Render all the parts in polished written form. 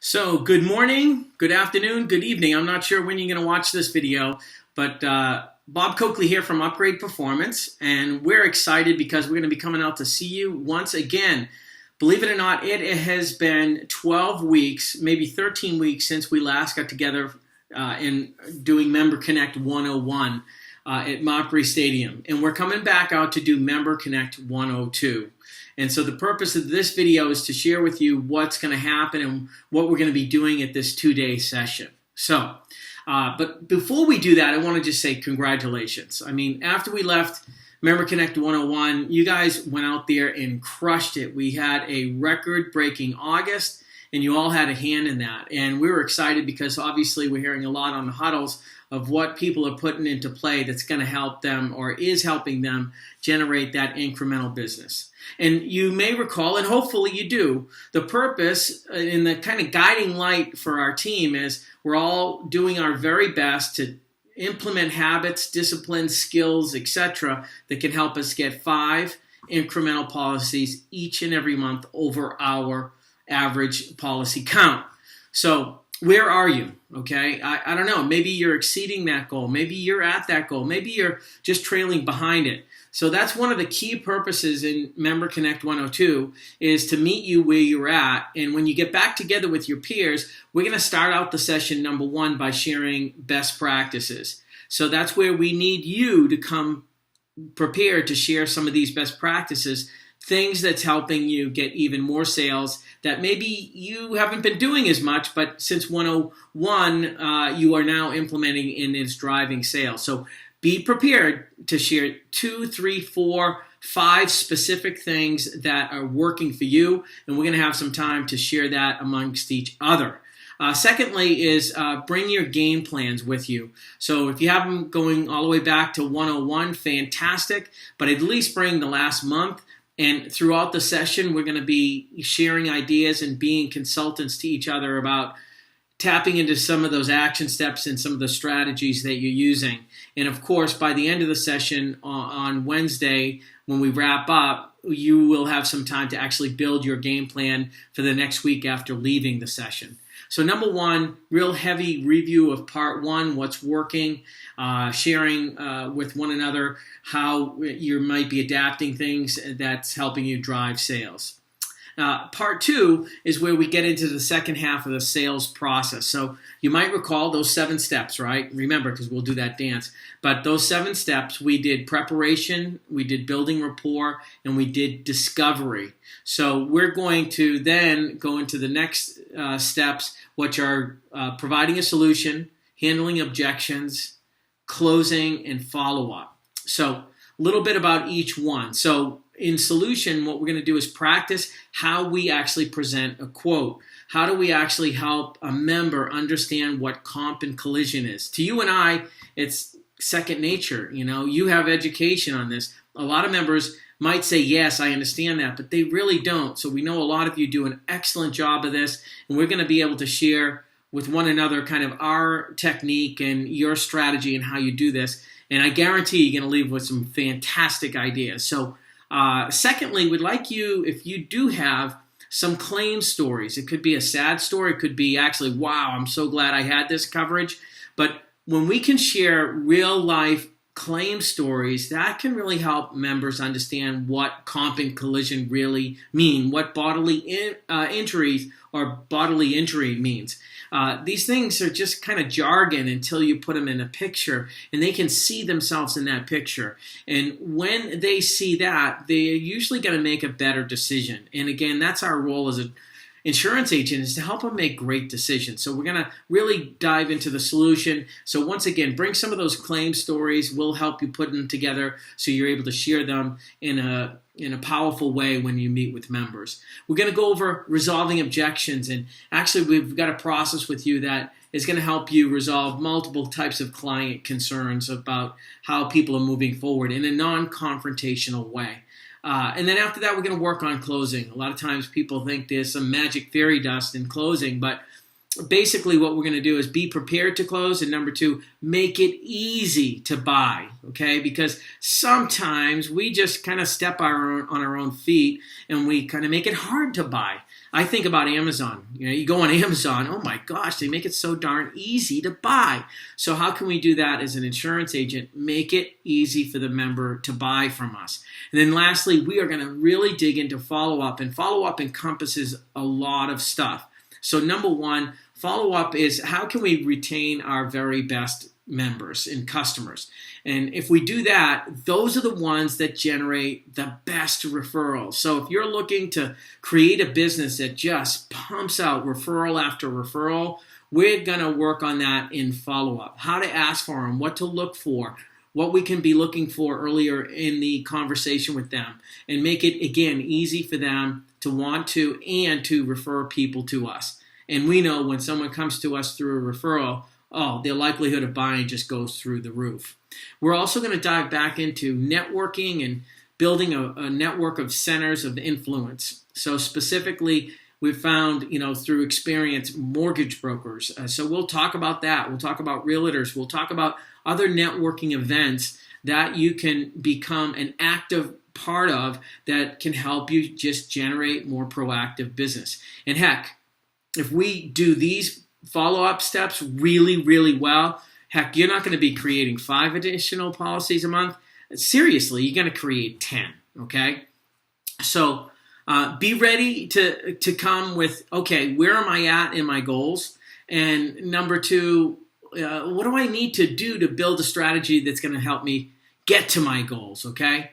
So good morning, good afternoon, good evening. I'm not sure when you're going to watch this video, but Bob Coakley here from Upgrade Performance, and we're excited because we're going to be coming out to see you once again. Believe it or not, it has been 12 weeks, maybe 13 weeks since we last got together in doing Member Connect 101 at Mopri Stadium, and we're coming back out to do Member Connect 102. And so the purpose of this video is to share with you what's going to happen and what we're going to be doing at this two-day session. So, but before we do that, I want to just say congratulations. I mean, after we left Member Connect 101, you guys went out there and crushed it. We had a record-breaking August, and you all had a hand in that. And we were excited because obviously we're hearing a lot on the huddles of what people are putting into play that's going to help them or is helping them generate that incremental business. And you may recall, and hopefully you do, the purpose and the kind of guiding light for our team is we're all doing our very best to implement habits, disciplines, skills, etc. that can help us get 5 incremental policies each and every month over our average policy count. So where are you? Okay, I don't know. Maybe you're exceeding that goal. Maybe you're at that goal. Maybe you're just trailing behind it. So that's one of the key purposes in Member Connect 102 is to meet you where you're at. And when you get back together with your peers, we're going to start out the session number 1 by sharing best practices. So that's where we need you to come prepared to share some of these best practices, things that's helping you get even more sales that maybe you haven't been doing as much, but since 101, you are now implementing and it's driving sales. So be prepared to share 2, 3, 4, 5 specific things that are working for you, and we're going to have some time to share that amongst each other. Secondly is bring your game plans with you. So if you have them going all the way back to 101, fantastic, but at least bring the last month. And throughout the session, we're going to be sharing ideas and being consultants to each other about tapping into some of those action steps and some of the strategies that you're using. And of course, by the end of the session on Wednesday, when we wrap up, you will have some time to actually build your game plan for the next week after leaving the session. So number 1, real heavy review of part 1, what's working, sharing with one another how you might be adapting things that's helping you drive sales. Part 2 is where we get into the second half of the sales process. So you might recall those 7 steps, right? Remember, because we'll do that dance. But those 7 steps, we did preparation, we did building rapport, and we did discovery. So we're going to then go into the next steps, which are providing a solution, handling objections, closing, and follow-up. So a little bit about each one. So in solution, what we're going to do is practice how we actually present a quote. How do we actually help a member understand what comp and collision is? To you and I, it's second nature. You know, you have education on this. A lot of members might say, yes, I understand that, but they really don't. So we know a lot of you do an excellent job of this, and we're going to be able to share with one another kind of our technique and your strategy and how you do this. And I guarantee you're going to leave with some fantastic ideas. So secondly, we'd like you, if you do have some claim stories, it could be a sad story, it could be actually, wow, I'm so glad I had this coverage. But when we can share real life claim stories, that can really help members understand what comp and collision really mean, what bodily injuries or bodily injury means. These things are just kind of jargon until you put them in a picture, and they can see themselves in that picture. And when they see that, they're usually going to make a better decision. And again, that's our role as an insurance agent, is to help them make great decisions. So we're going to really dive into the solution. So once again, bring some of those claim stories. We'll help you put them together so you're able to share them in a powerful way when you meet with members. We're going to go over resolving objections, and actually we've got a process with you that is going to help you resolve multiple types of client concerns about how people are moving forward in a non-confrontational way. And then after that, we're going to work on closing. A lot of times people think there's some magic fairy dust in closing, but basically what we're going to do is be prepared to close, and number 2, make it easy to buy, okay? Because sometimes we just kind of step on our own feet and we kind of make it hard to buy. I think about Amazon. You go on Amazon, oh my gosh, they make it so darn easy to buy. So how can we do that as an insurance agent? Make it easy for the member to buy from us. And then lastly, we are going to really dig into follow-up, and follow-up encompasses a lot of stuff. So number one, follow-up is how can we retain our very best members and customers? And if we do that, those are the ones that generate the best referrals. So if you're looking to create a business that just pumps out referral after referral, we're going to work on that in follow-up. How to ask for them, what to look for, what we can be looking for earlier in the conversation with them, and make it, again, easy for them to want to and to refer people to us. And we know when someone comes to us through a referral, their likelihood of buying just goes through the roof. We're also going to dive back into networking and building a network of centers of influence. So specifically, we've found, through experience, mortgage brokers. So we'll talk about that. We'll talk about realtors. We'll talk about other networking events that you can become an active part of that can help you just generate more proactive business. And heck, if we do these follow-up steps really, really well, heck, you're not going to be creating 5 additional policies a month. Seriously, you're going to create 10, okay? So be ready to come with, okay, where am I at in my goals? And number 2, what do I need to do to build a strategy that's going to help me get to my goals, okay?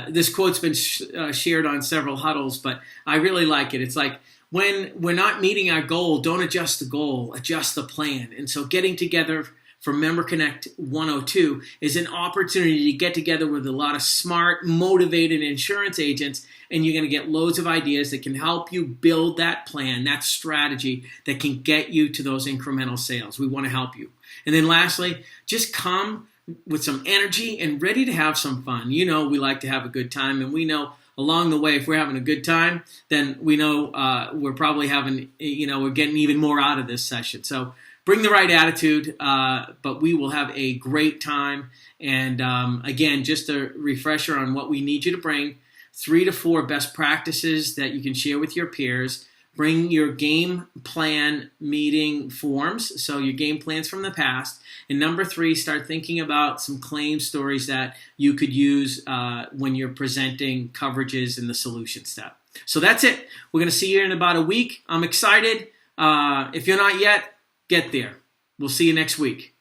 This quote's been shared on several huddles, but I really like it. It's like, when we're not meeting our goal, don't adjust the goal, adjust the plan. And so getting together for Member Connect 102 is an opportunity to get together with a lot of smart, motivated insurance agents, and you're going to get loads of ideas that can help you build that plan, that strategy that can get you to those incremental sales. We want to help you. And then lastly, just come with some energy and ready to have some fun. We like to have a good time, and we know along the way, if we're having a good time, then we know we're probably we're getting even more out of this session. So bring the right attitude, but we will have a great time. And again, just a refresher on what we need you to bring: 3 to 4 best practices that you can share with your peers. Bring your game plan meeting forms, so your game plans from the past. And number 3, start thinking about some claim stories that you could use when you're presenting coverages in the solution step. So that's it. We're going to see you in about a week. I'm excited. If you're not yet, get there. We'll see you next week.